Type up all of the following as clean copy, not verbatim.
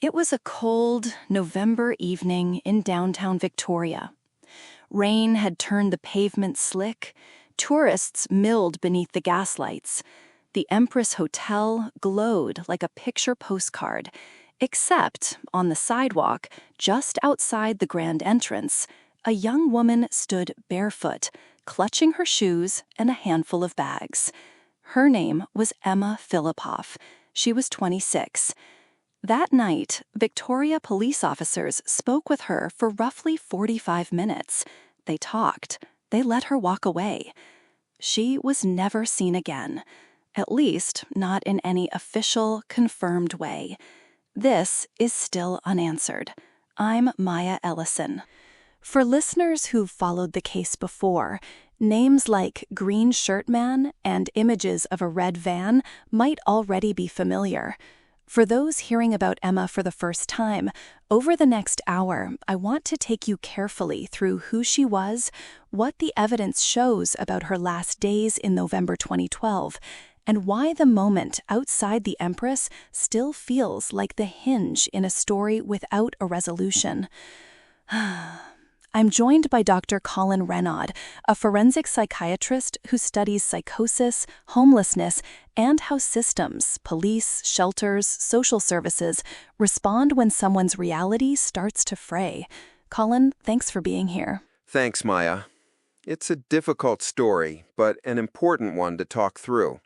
It was a cold November evening in downtown Victoria. Rain had turned the pavement slick. Tourists milled beneath the gaslights. The Empress Hotel glowed like a picture postcard, except on the sidewalk, just outside the grand entrance, a young woman stood barefoot, clutching her shoes and a handful of bags. Her name was Emma Fillipoff. She was 26. That night, Victoria police officers spoke with her for roughly 45 minutes. They talked. They let her walk away. She was never seen again, at least not in any official, confirmed way. This is still unanswered. I'm Maya Ellison. For listeners who've followed the case before, names like Green Shirt Man and images of a red van might already be familiar. For those hearing about Emma for the first time, over the next hour, I want to take you carefully through who she was, what the evidence shows about her last days in November 2012, and why the moment outside the Empress still feels like the hinge in a story without a resolution. I'm joined by Dr. Colin Renaud, a forensic psychiatrist who studies psychosis, homelessness, and how systems, police, shelters, social services, respond when someone's reality starts to fray. Colin, thanks for being here. Thanks, Maya. It's a difficult story, but an important one to talk through.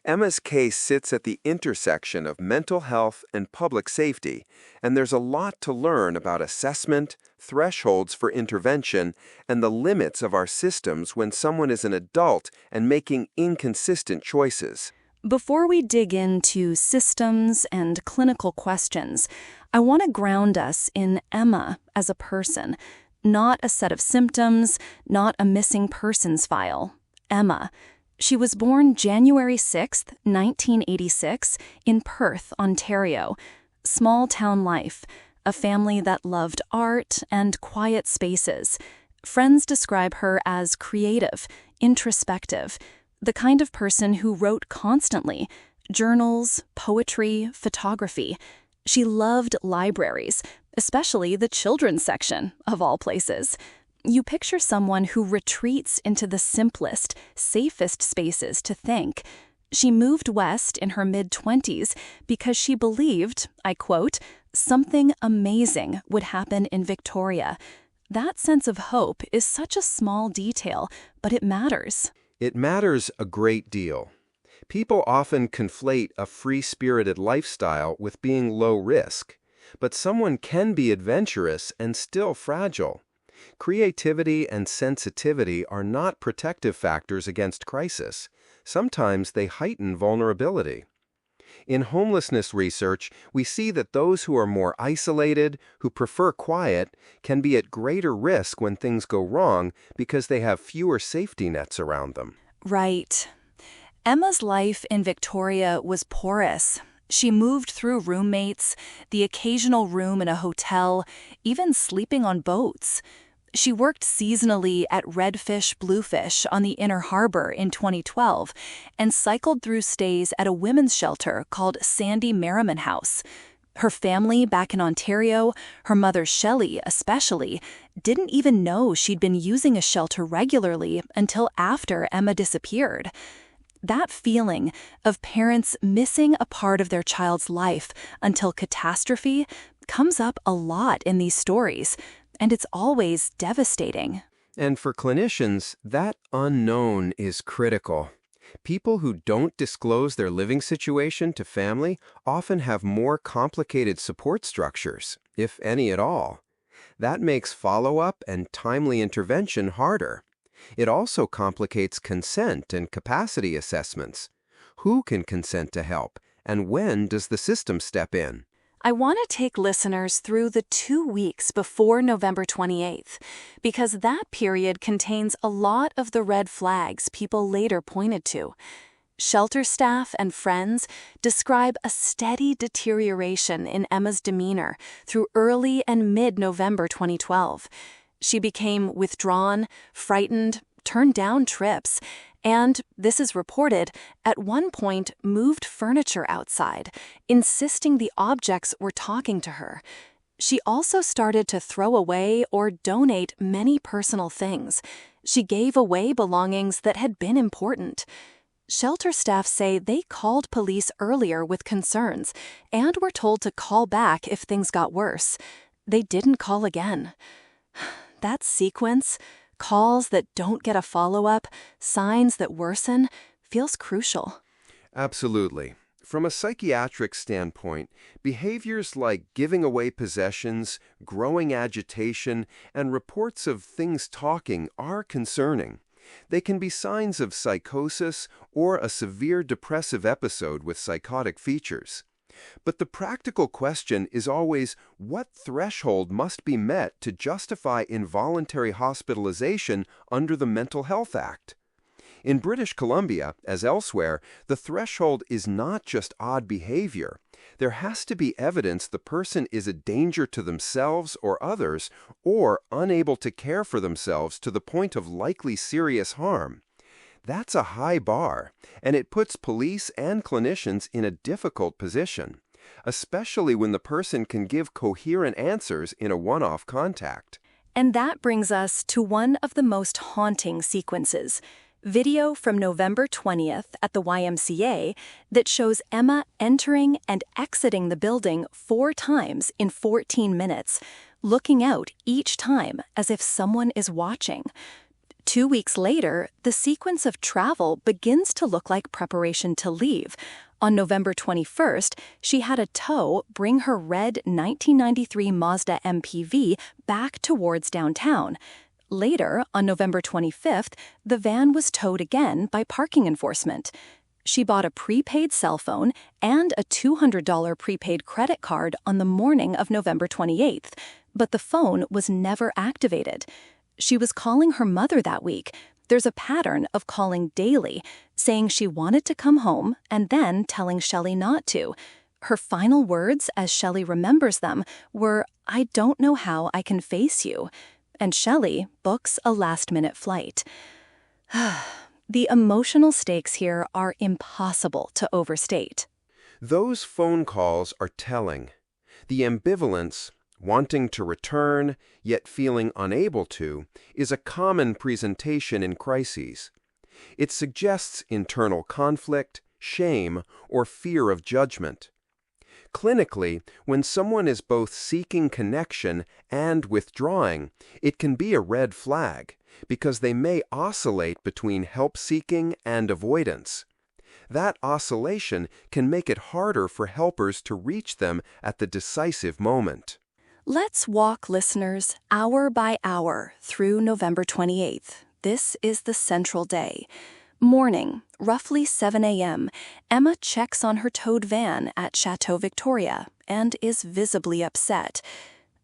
Emma's case sits at the intersection of mental health and public safety, and there's a lot to learn about assessment, thresholds for intervention, and the limits of our systems when someone is an adult and making inconsistent choices. Before we dig into systems and clinical questions, I want to ground us in Emma as a person, not a set of symptoms, not a missing persons file. Emma. She was born January 6, 1986, in Perth, Ontario. Small-town life, a family that loved art and quiet spaces. Friends describe her as creative, introspective, the kind of person who wrote constantly, journals, poetry, photography. She loved libraries, especially the children's section, of all places. You picture someone who retreats into the simplest, safest spaces to think. She moved west in her mid-20s because she believed, I quote, something amazing would happen in Victoria. That sense of hope is such a small detail, but it matters. It matters a great deal. People often conflate a free-spirited lifestyle with being low risk, but someone can be adventurous and still fragile. Creativity and sensitivity are not protective factors against crisis. Sometimes they heighten vulnerability. In homelessness research, we see that those who are more isolated, who prefer quiet, can be at greater risk when things go wrong because they have fewer safety nets around them. Right. Emma's life in Victoria was porous. She moved through roommates, the occasional room in a hotel, even sleeping on boats. She worked seasonally at Redfish Bluefish on the Inner Harbor in 2012 and cycled through stays at a women's shelter called Sandy Merriman House. Her family back in Ontario, her mother Shelley especially, didn't even know she'd been using a shelter regularly until after Emma disappeared. That feeling of parents missing a part of their child's life until catastrophe comes up a lot in these stories. And it's always devastating. And for clinicians, that unknown is critical. People who don't disclose their living situation to family often have more complicated support structures, if any at all. That makes follow-up and timely intervention harder. It also complicates consent and capacity assessments. Who can consent to help, and when does the system step in? I want to take listeners through the 2 weeks before November 28th, because that period contains a lot of the red flags people later pointed to. Shelter staff and friends describe a steady deterioration in Emma's demeanor through early and mid-November 2012. She became withdrawn, frightened, turned down trips, and, this is reported, at one point moved furniture outside, insisting the objects were talking to her. She also started to throw away or donate many personal things. She gave away belongings that had been important. Shelter staff say they called police earlier with concerns and were told to call back if things got worse. They didn't call again. That sequence, calls that don't get a follow-up, signs that worsen, feels crucial. Absolutely. From a psychiatric standpoint, behaviors like giving away possessions, growing agitation, and reports of things talking are concerning. They can be signs of psychosis or a severe depressive episode with psychotic features. But the practical question is always what threshold must be met to justify involuntary hospitalization under the Mental Health Act. In British Columbia, as elsewhere, the threshold is not just odd behavior. There has to be evidence the person is a danger to themselves or others, or unable to care for themselves to the point of likely serious harm. That's a high bar, and it puts police and clinicians in a difficult position, especially when the person can give coherent answers in a one-off contact. And that brings us to one of the most haunting sequences. Video from November 20th at the YMCA that shows Emma entering and exiting the building 4 times in 14 minutes, looking out each time as if someone is watching. 2 weeks later, the sequence of travel begins to look like preparation to leave. On November 21st, she had a tow bring her red 1993 Mazda MPV back towards downtown. Later, on November 25th, the van was towed again by parking enforcement. She bought a prepaid cell phone and a $200 prepaid credit card on the morning of November 28th, but the phone was never activated. She was calling her mother that week. There's a pattern of calling daily, saying she wanted to come home and then telling Shelley not to. Her final words, as Shelley remembers them, were, "I don't know how I can face you." And Shelley books a last-minute flight. The emotional stakes here are impossible to overstate. Those phone calls are telling. The ambivalence, wanting to return, yet feeling unable to, is a common presentation in crises. It suggests internal conflict, shame, or fear of judgment. Clinically, when someone is both seeking connection and withdrawing, it can be a red flag, because they may oscillate between help-seeking and avoidance. That oscillation can make it harder for helpers to reach them at the decisive moment. Let's walk listeners hour by hour through November 28th. This is the central day. Morning, roughly 7 a.m., Emma checks on her towed van at Chateau Victoria and is visibly upset.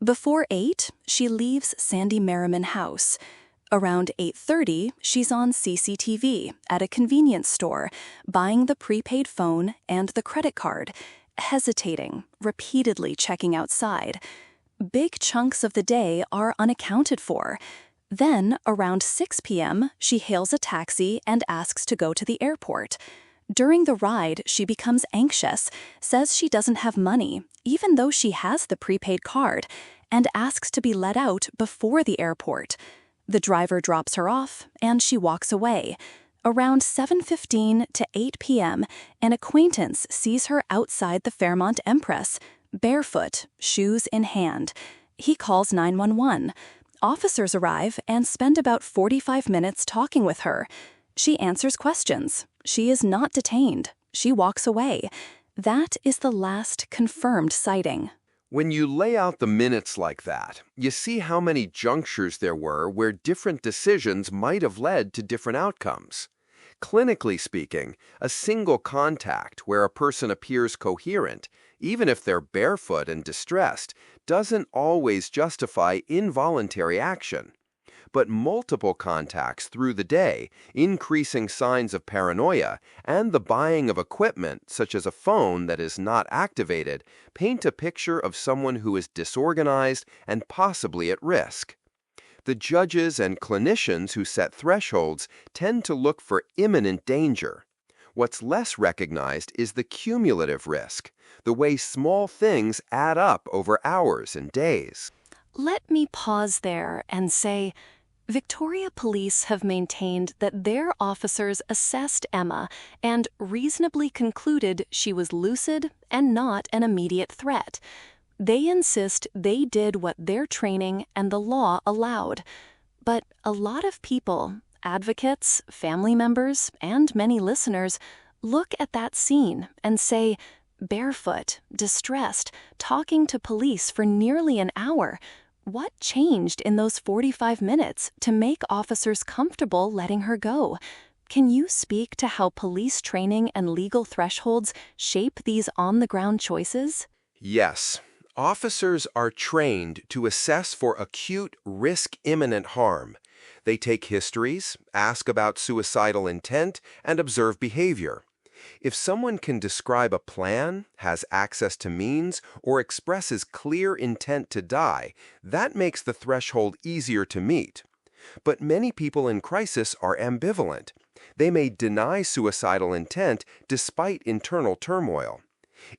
Before 8, she leaves Sandy Merriman House. Around 8:30, she's on CCTV at a convenience store, buying the prepaid phone and the credit card, hesitating, repeatedly checking outside. Big chunks of the day are unaccounted for. Then, around 6 p.m., she hails a taxi and asks to go to the airport. During the ride, she becomes anxious, says she doesn't have money, even though she has the prepaid card, and asks to be let out before the airport. The driver drops her off, and she walks away. Around 7:15 to 8 p.m., an acquaintance sees her outside the Fairmont Empress, barefoot, shoes in hand. He calls 911. Officers arrive and spend about 45 minutes talking with her. She answers questions. She is not detained. She walks away. That is the last confirmed sighting. When you lay out the minutes like that, you see how many junctures there were where different decisions might have led to different outcomes. Clinically speaking, a single contact where a person appears coherent, even if they're barefoot and distressed, doesn't always justify involuntary action. But multiple contacts through the day, increasing signs of paranoia, and the buying of equipment, such as a phone that is not activated, paint a picture of someone who is disorganized and possibly at risk. The judges and clinicians who set thresholds tend to look for imminent danger. What's less recognized is the cumulative risk, the way small things add up over hours and days. Let me pause there and say, Victoria Police have maintained that their officers assessed Emma and reasonably concluded she was lucid and not an immediate threat. They insist they did what their training and the law allowed. But a lot of people, advocates, family members, and many listeners, look at that scene and say, barefoot, distressed, talking to police for nearly an hour. What changed in those 45 minutes to make officers comfortable letting her go? Can you speak to how police training and legal thresholds shape these on-the-ground choices? Yes. Officers are trained to assess for acute risk imminent harm. They take histories, ask about suicidal intent, and observe behavior. If someone can describe a plan, has access to means, or expresses clear intent to die, that makes the threshold easier to meet. But many people in crisis are ambivalent. They may deny suicidal intent despite internal turmoil.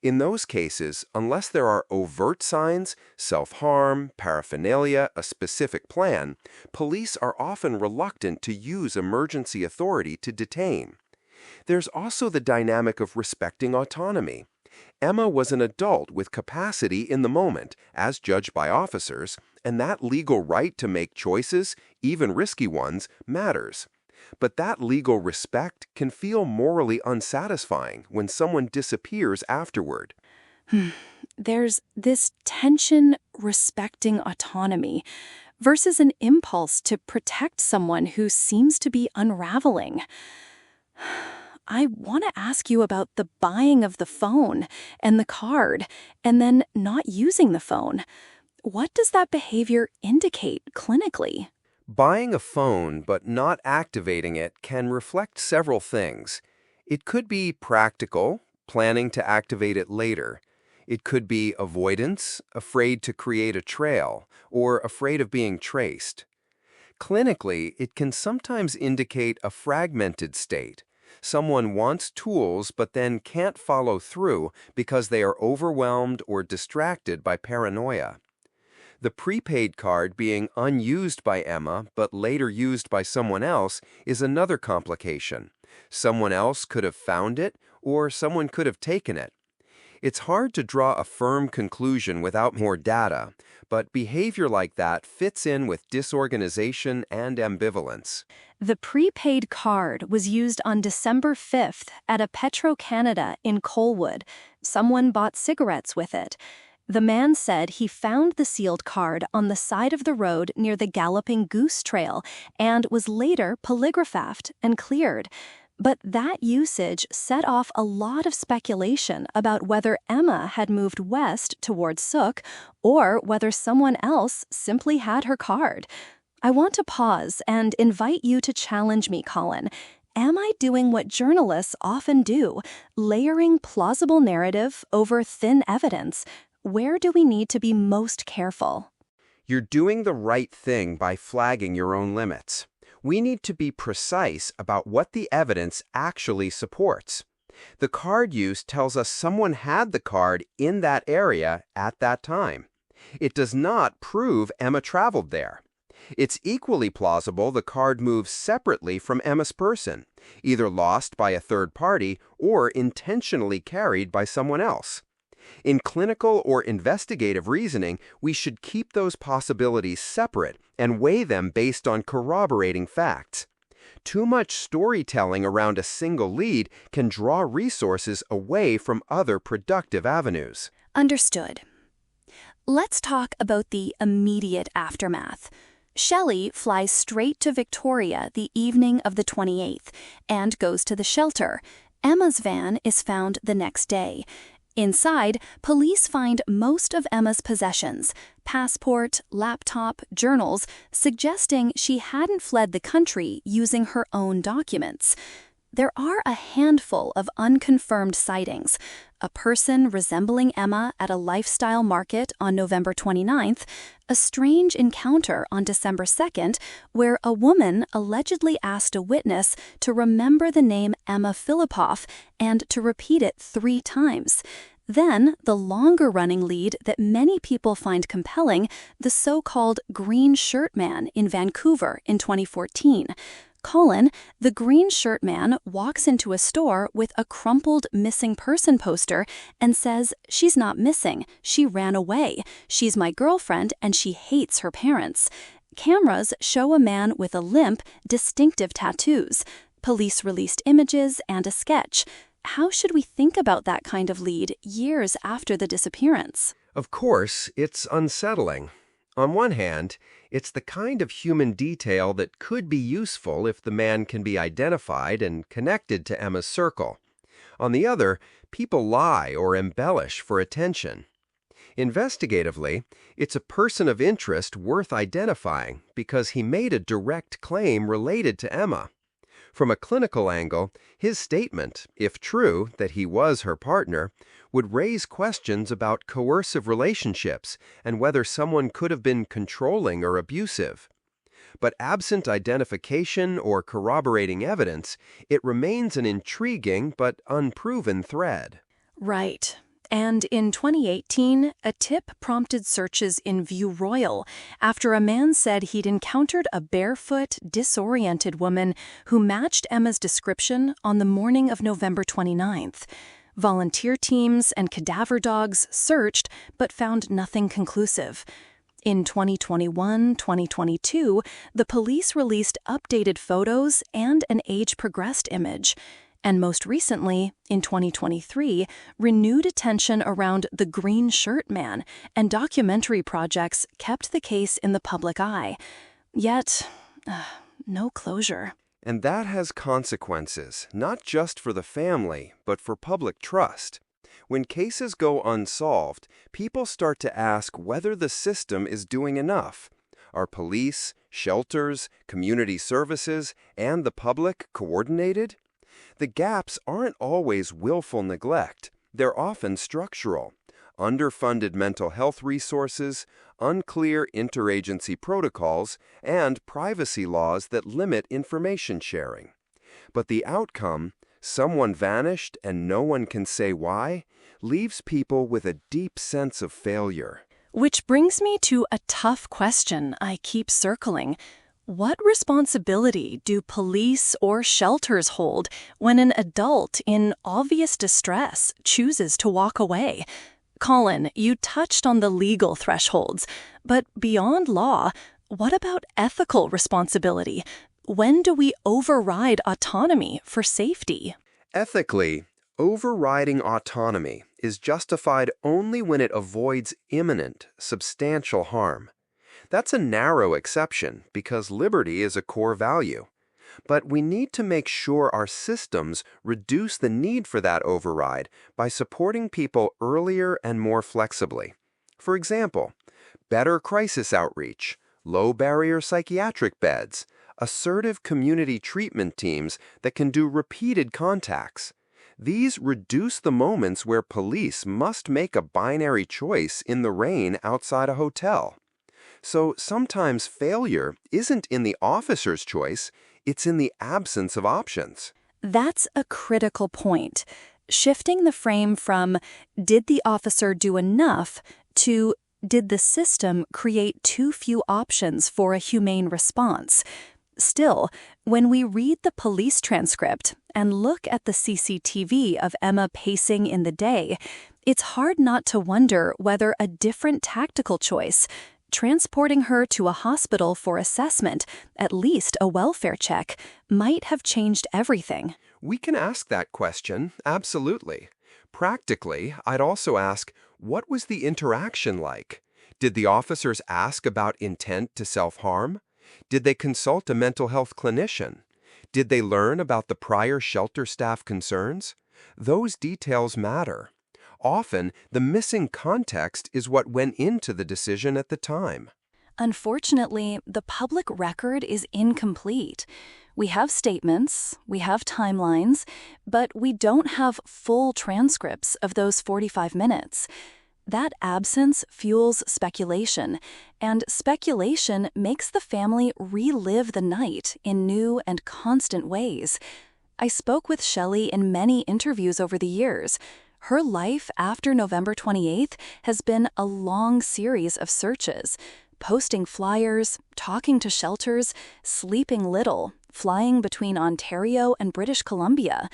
In those cases, unless there are overt signs, self-harm, paraphernalia, a specific plan, police are often reluctant to use emergency authority to detain. There's also the dynamic of respecting autonomy. Emma was an adult with capacity in the moment, as judged by officers, and that legal right to make choices, even risky ones, matters. But that legal respect can feel morally unsatisfying when someone disappears afterward. There's this tension respecting autonomy versus an impulse to protect someone who seems to be unraveling. I want to ask you about the buying of the phone and the card, and then not using the phone. What does that behavior indicate clinically? Buying a phone but not activating it can reflect several things. It could be practical, planning to activate it later. It could be avoidance, afraid to create a trail, or afraid of being traced. Clinically, it can sometimes indicate a fragmented state. Someone wants tools but then can't follow through because they are overwhelmed or distracted by paranoia. The prepaid card being unused by Emma but later used by someone else is another complication. Someone else could have found it, or someone could have taken it. It's hard to draw a firm conclusion without more data, but behavior like that fits in with disorganization and ambivalence. The prepaid card was used on December 5th at a Petro-Canada in Colwood. Someone bought cigarettes with it. The man said he found the sealed card on the side of the road near the Galloping Goose Trail and was later polygraphed and cleared. But that usage set off a lot of speculation about whether Emma had moved west towards Sook or whether someone else simply had her card. I want to pause and invite you to challenge me, Colin. Am I doing what journalists often do, layering plausible narrative over thin evidence? Where do we need to be most careful? You're doing the right thing by flagging your own limits. We need to be precise about what the evidence actually supports. The card use tells us someone had the card in that area at that time. It does not prove Emma traveled there. It's equally plausible the card moves separately from Emma's person, either lost by a third party or intentionally carried by someone else. In clinical or investigative reasoning, we should keep those possibilities separate and weigh them based on corroborating facts. Too much storytelling around a single lead can draw resources away from other productive avenues. Understood. Let's talk about the immediate aftermath. Shelley flies straight to Victoria the evening of the 28th and goes to the shelter. Emma's van is found the next day. Inside, police find most of Emma's possessions, passport, laptop, journals, suggesting she hadn't fled the country using her own documents. There are a handful of unconfirmed sightings. A person resembling Emma at a lifestyle market on November 29th, a strange encounter on December 2nd, where a woman allegedly asked a witness to remember the name Emma Fillipoff and to repeat it 3 times. Then, the longer-running lead that many people find compelling, the so-called Green Shirt Man in Vancouver in 2014. Colin, the green shirt man, walks into a store with a crumpled missing person poster and says, "She's not missing, she ran away. She's my girlfriend and she hates her parents." Cameras show a man with a limp, distinctive tattoos. Police released images and a sketch. How should we think about that kind of lead years after the disappearance? Of course, it's unsettling. On one hand, it's the kind of human detail that could be useful if the man can be identified and connected to Emma's circle. On the other, people lie or embellish for attention. Investigatively, it's a person of interest worth identifying because he made a direct claim related to Emma. From a clinical angle, his statement, if true, that he was her partner, would raise questions about coercive relationships and whether someone could have been controlling or abusive. But absent identification or corroborating evidence, it remains an intriguing but unproven thread. Right. And in 2018, a tip prompted searches in View Royal after a man said he'd encountered a barefoot, disoriented woman who matched Emma's description on the morning of November 29th. Volunteer teams and cadaver dogs searched but found nothing conclusive. In 2021-2022, the police released updated photos and an age-progressed image. And most recently, in 2023, renewed attention around the Green Shirt Man and documentary projects kept the case in the public eye. Yet, no closure. And that has consequences, not just for the family, but for public trust. When cases go unsolved, people start to ask whether the system is doing enough. Are police, shelters, community services, and the public coordinated? The gaps aren't always willful neglect. They're often structural. Underfunded mental health resources, unclear interagency protocols, and privacy laws that limit information sharing. But the outcome, someone vanished and no one can say why, leaves people with a deep sense of failure. Which brings me to a tough question I keep circling. What responsibility do police or shelters hold when an adult in obvious distress chooses to walk away? Colin, you touched on the legal thresholds, but beyond law, what about ethical responsibility? When do we override autonomy for safety? Ethically, overriding autonomy is justified only when it avoids imminent, substantial harm. That's a narrow exception because liberty is a core value. But we need to make sure our systems reduce the need for that override by supporting people earlier and more flexibly. For example, better crisis outreach, low-barrier psychiatric beds, assertive community treatment teams that can do repeated contacts. These reduce the moments where police must make a binary choice in the rain outside a hotel. So sometimes failure isn't in the officer's choice, it's in the absence of options. That's a critical point. Shifting the frame from, did the officer do enough, to, did the system create too few options for a humane response? Still, when we read the police transcript and look at the CCTV of Emma pacing in the day, it's hard not to wonder whether a different tactical choice, transporting her to a hospital for assessment, at least a welfare check, might have changed everything. We can ask that question, absolutely. Practically, I'd also ask, what was the interaction like? Did the officers ask about intent to self-harm? Did they consult a mental health clinician? Did they learn about the prior shelter staff concerns? Those details matter. Often, the missing context is what went into the decision at the time. Unfortunately, the public record is incomplete. We have statements, we have timelines, but we don't have full transcripts of those 45 minutes. That absence fuels speculation, and speculation makes the family relive the night in new and constant ways. I spoke with Shelley in many interviews over the years. Her life after November 28th has been a long series of searches, posting flyers, talking to shelters, sleeping little, flying between Ontario and British Columbia.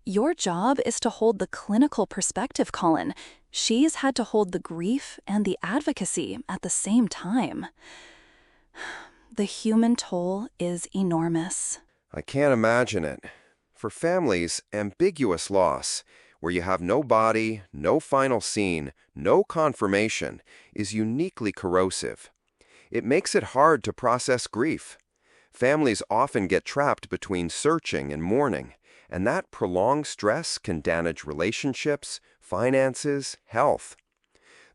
Your job is to hold the clinical perspective, Colin. She's had to hold the grief and the advocacy at the same time. The human toll is enormous. I can't imagine it. For families, ambiguous loss, where you have no body, no final scene, no confirmation, is uniquely corrosive. It makes it hard to process grief. Families often get trapped between searching and mourning, and that prolonged stress can damage relationships, finances, health.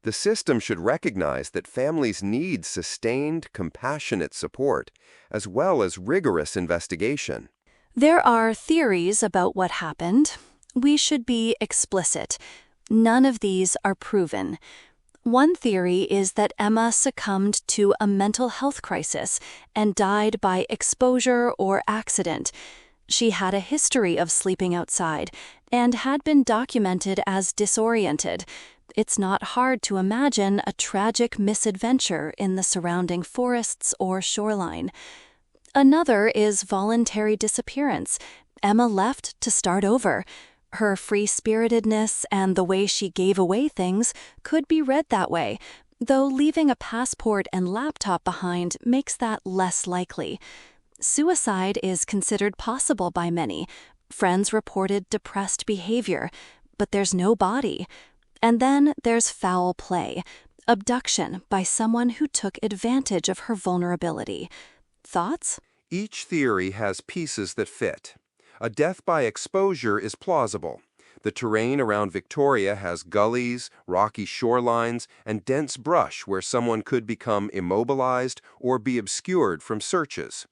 The system should recognize that families need sustained, compassionate support, as well as rigorous investigation. There are theories about what happened. We should be explicit. None of these are proven. One theory is that Emma succumbed to a mental health crisis and died by exposure or accident. She had a history of sleeping outside and had been documented as disoriented. It's not hard to imagine a tragic misadventure in the surrounding forests or shoreline. Another is voluntary disappearance. Emma left to start over. Her free-spiritedness and the way she gave away things could be read that way, though leaving a passport and laptop behind makes that less likely. Suicide is considered possible by many. Friends reported depressed behavior, but there's no body. And then there's foul play, abduction by someone who took advantage of her vulnerability. Thoughts? Each theory has pieces that fit. A death by exposure is plausible. The terrain around Victoria has gullies, rocky shorelines, and dense brush where someone could become immobilized or be obscured from searches.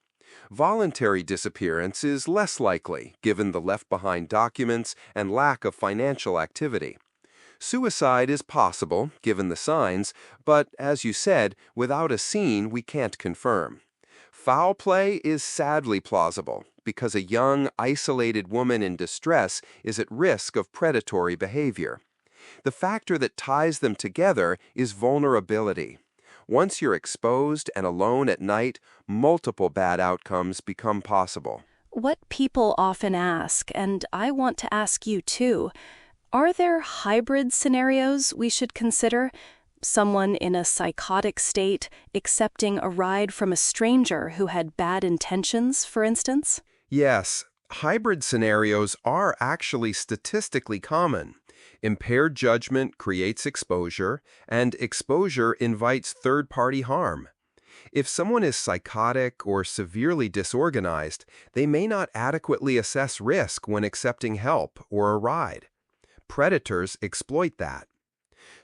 Voluntary disappearance is less likely, given the left-behind documents and lack of financial activity. Suicide is possible, given the signs, but, as you said, without a scene we can't confirm. Foul play is sadly plausible, because a young, isolated woman in distress is at risk of predatory behavior. The factor that ties them together is vulnerability. Once you're exposed and alone at night, multiple bad outcomes become possible. What people often ask, and I want to ask you too, are there hybrid scenarios we should consider? Someone in a psychotic state accepting a ride from a stranger who had bad intentions, for instance? Yes, hybrid scenarios are actually statistically common. Impaired judgment creates exposure, and exposure invites third-party harm. If someone is psychotic or severely disorganized, they may not adequately assess risk when accepting help or a ride. Predators exploit that.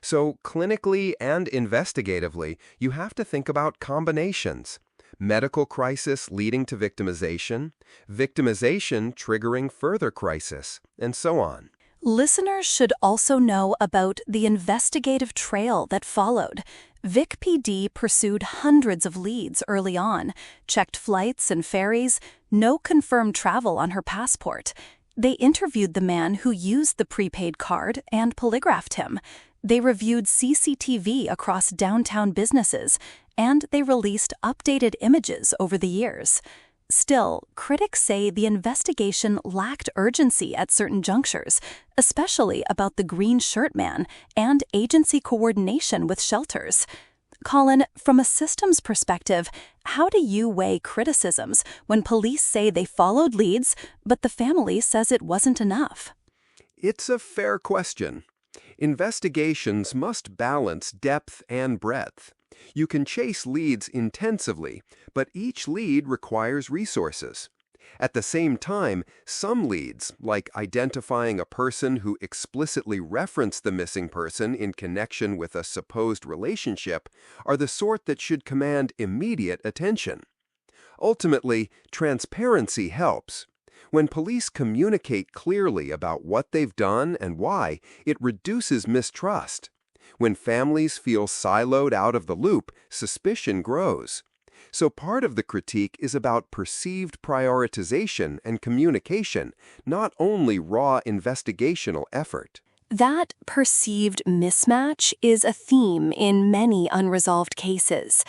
So, clinically and investigatively, you have to think about combinations. Medical crisis leading to victimization triggering further crisis, and so on. Listeners should also know about the investigative trail that followed. Vic PD pursued hundreds of leads early on, checked flights and ferries, no confirmed travel on her passport. They interviewed the man who used the prepaid card and polygraphed him. They reviewed CCTV across downtown businesses, and they released updated images over the years. Still, critics say the investigation lacked urgency at certain junctures, especially about the green shirt man and agency coordination with shelters. Colin, from a systems perspective, how do you weigh criticisms when police say they followed leads, but the family says it wasn't enough? It's a fair question. Investigations must balance depth and breadth. You can chase leads intensively, but each lead requires resources. At the same time, some leads, like identifying a person who explicitly referenced the missing person in connection with a supposed relationship, are the sort that should command immediate attention. Ultimately, transparency helps. When police communicate clearly about what they've done and why, it reduces mistrust. When families feel siloed out of the loop, suspicion grows. So part of the critique is about perceived prioritization and communication, not only raw investigational effort. That perceived mismatch is a theme in many unresolved cases.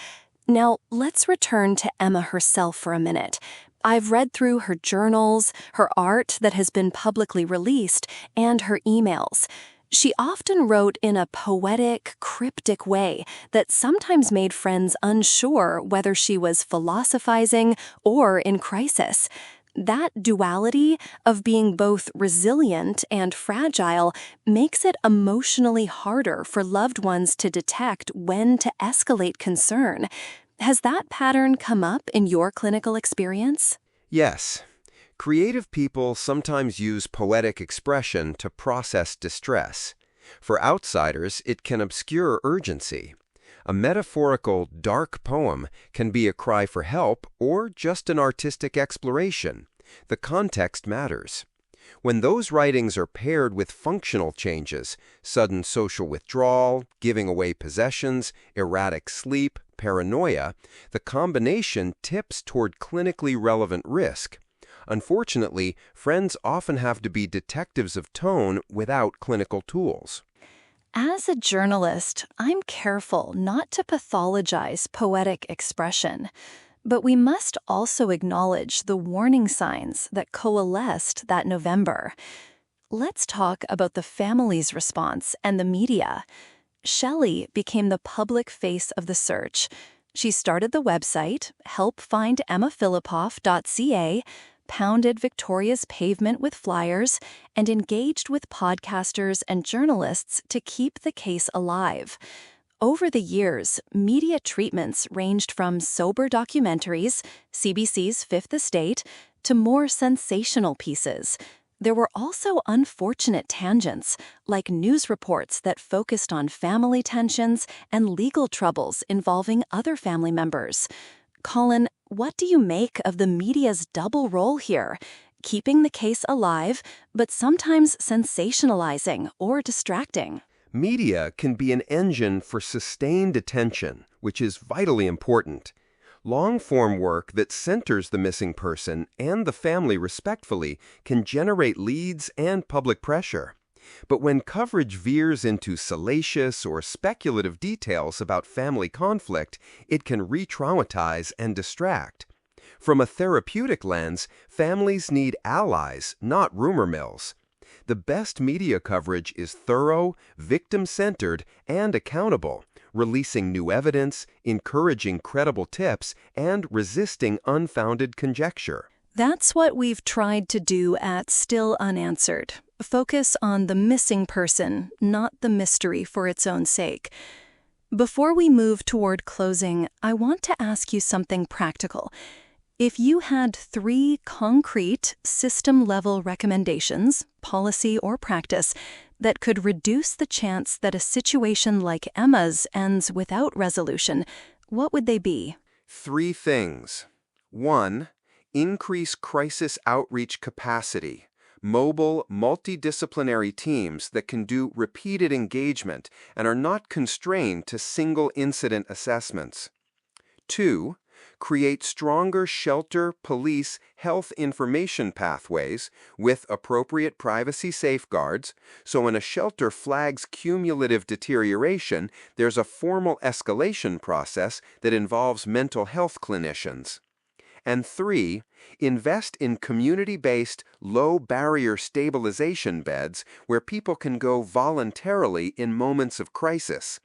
Now, let's return to Emma herself for a minute. I've read through her journals, her art that has been publicly released, and her emails. She often wrote in a poetic, cryptic way that sometimes made friends unsure whether she was philosophizing or in crisis. That duality of being both resilient and fragile makes it emotionally harder for loved ones to detect when to escalate concern. Has that pattern come up in your clinical experience? Yes. Creative people sometimes use poetic expression to process distress. For outsiders, it can obscure urgency. A metaphorical, dark poem can be a cry for help or just an artistic exploration. The context matters. When those writings are paired with functional changes, sudden social withdrawal, giving away possessions, erratic sleep, paranoia, the combination tips toward clinically relevant risk. Unfortunately, friends often have to be detectives of tone without clinical tools. As a journalist, I'm careful not to pathologize poetic expression, but we must also acknowledge the warning signs that coalesced that November. Let's talk about the family's response and the media. Shelley became the public face of the search. She started the website, helpfindemmafillipoff.ca, pounded Victoria's pavement with flyers, and engaged with podcasters and journalists to keep the case alive. Over the years, media treatments ranged from sober documentaries, CBC's Fifth Estate, to more sensational pieces. There were also unfortunate tangents, like news reports that focused on family tensions and legal troubles involving other family members. Colin, what do you make of the media's double role here? Keeping the case alive, but sometimes sensationalizing or distracting. Media can be an engine for sustained attention, which is vitally important. Long-form work that centers the missing person and the family respectfully can generate leads and public pressure. But when coverage veers into salacious or speculative details about family conflict, it can re-traumatize and distract. From a therapeutic lens, families need allies, not rumor mills. The best media coverage is thorough, victim-centered, and accountable, releasing new evidence, encouraging credible tips, and resisting unfounded conjecture. That's what we've tried to do at Still Unanswered. Focus on the missing person, not the mystery for its own sake. Before we move toward closing, I want to ask you something practical. If you had 3 concrete, system-level recommendations, policy or practice, that could reduce the chance that a situation like Emma's ends without resolution, what would they be? 3 things. 1. Increase crisis outreach capacity. Mobile, multidisciplinary teams that can do repeated engagement and are not constrained to single incident assessments. 2. Create stronger shelter, police, health information pathways with appropriate privacy safeguards, so when a shelter flags cumulative deterioration, there's a formal escalation process that involves mental health clinicians. And 3, invest in community-based, low-barrier stabilization beds where people can go voluntarily in moments of crisis.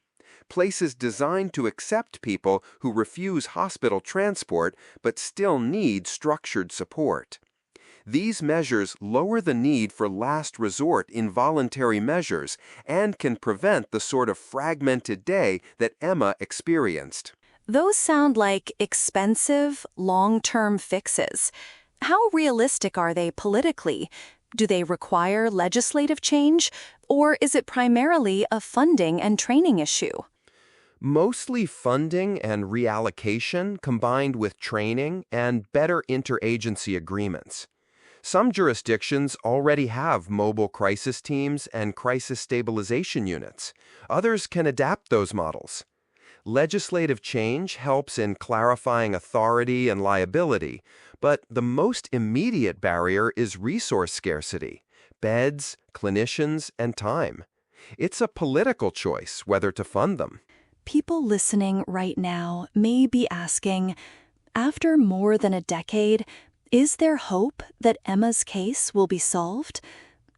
Places designed to accept people who refuse hospital transport but still need structured support. These measures lower the need for last resort involuntary measures and can prevent the sort of fragmented day that Emma experienced. Those sound like expensive, long-term fixes. How realistic are they politically? Do they require legislative change, or is it primarily a funding and training issue? Mostly funding and reallocation combined with training and better interagency agreements. Some jurisdictions already have mobile crisis teams and crisis stabilization units. Others can adapt those models. Legislative change helps in clarifying authority and liability, but the most immediate barrier is resource scarcity: beds, clinicians, and time. It's a political choice whether to fund them. People listening right now may be asking, after more than a decade, is there hope that Emma's case will be solved?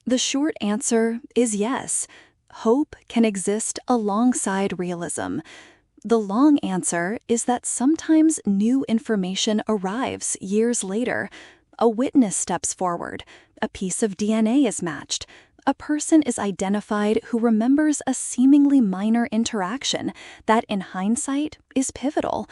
The short answer is yes. Hope can exist alongside realism. The long answer is that sometimes new information arrives years later. A witness steps forward. A piece of DNA is matched. A person is identified who remembers a seemingly minor interaction that, in hindsight, is pivotal.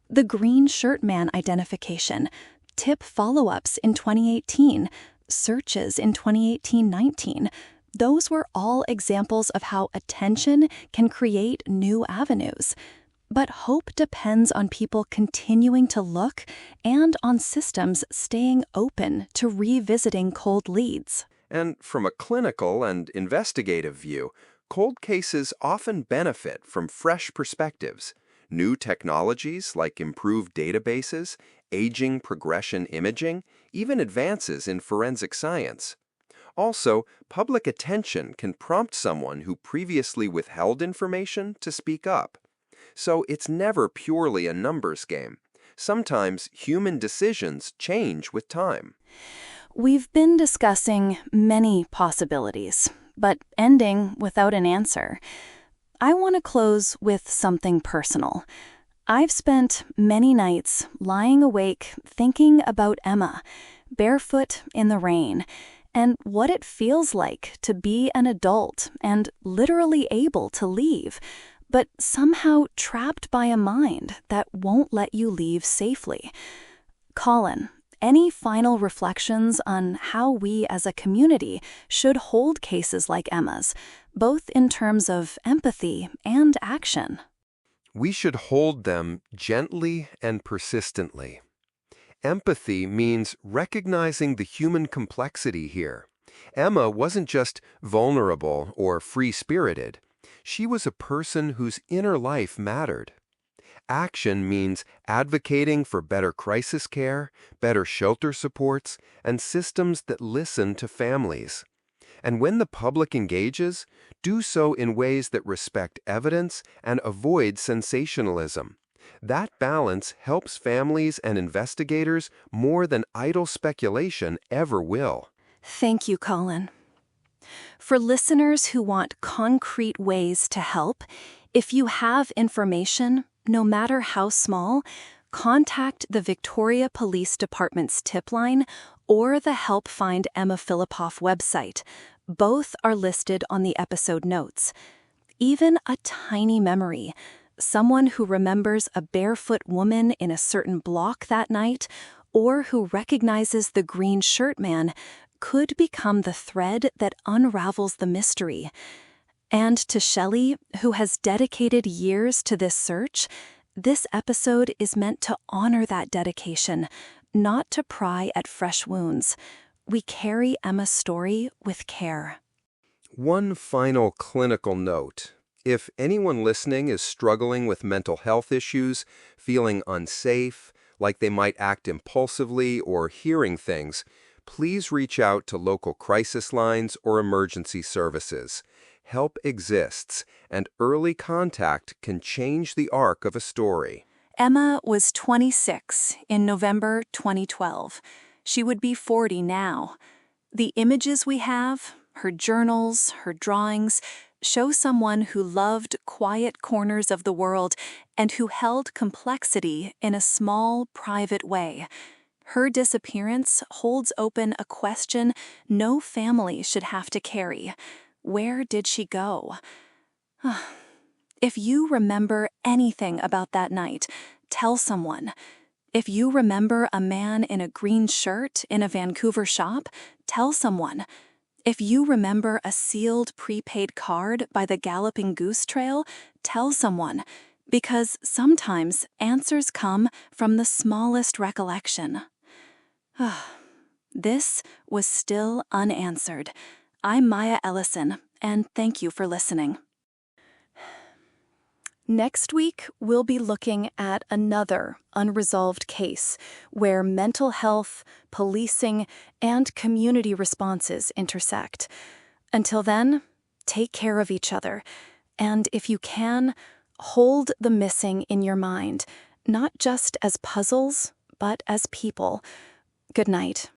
The green shirt man identification, tip follow-ups in 2018, searches in 2018-19, those were all examples of how attention can create new avenues. But hope depends on people continuing to look and on systems staying open to revisiting cold leads. And from a clinical and investigative view, cold cases often benefit from fresh perspectives. New technologies like improved databases, aging progression imaging, even advances in forensic science. Also, public attention can prompt someone who previously withheld information to speak up. So it's never purely a numbers game. Sometimes human decisions change with time. We've been discussing many possibilities, but ending without an answer. I want to close with something personal. I've spent many nights lying awake thinking about Emma, barefoot in the rain, and what it feels like to be an adult and literally able to leave, but somehow trapped by a mind that won't let you leave safely. Colin, any final reflections on how we as a community should hold cases like Emma's, both in terms of empathy and action? We should hold them gently and persistently. Empathy means recognizing the human complexity here. Emma wasn't just vulnerable or free-spirited. She was a person whose inner life mattered. Action means advocating for better crisis care, better shelter supports, and systems that listen to families. And when the public engages, do so in ways that respect evidence and avoid sensationalism. That balance helps families and investigators more than idle speculation ever will. Thank you, Colin. For listeners who want concrete ways to help, if you have information, no matter how small, contact the Victoria Police Department's tip line or the Help Find Emma Fillipoff website. Both are listed on the episode notes. Even a tiny memory, someone who remembers a barefoot woman in a certain block that night, or who recognizes the green shirt man, could become the thread that unravels the mystery. And to Shelley, who has dedicated years to this search, this episode is meant to honor that dedication, not to pry at fresh wounds. We carry Emma's story with care. One final clinical note. If anyone listening is struggling with mental health issues, feeling unsafe, like they might act impulsively or hearing things, please reach out to local crisis lines or emergency services. Help exists, and early contact can change the arc of a story. Emma was 26 in November 2012. She would be 40 now. The images we have, her journals, her drawings, show someone who loved quiet corners of the world and who held complexity in a small, private way. Her disappearance holds open a question no family should have to carry. Where did she go? If you remember anything about that night, tell someone. If you remember a man in a green shirt in a Vancouver shop, tell someone. If you remember a sealed prepaid card by the Galloping Goose Trail, tell someone. Because sometimes answers come from the smallest recollection. This was still unanswered. I'm Maya Ellison, and thank you for listening. Next week, we'll be looking at another unresolved case where mental health, policing, and community responses intersect. Until then, take care of each other, and if you can, hold the missing in your mind, not just as puzzles, but as people. Good night.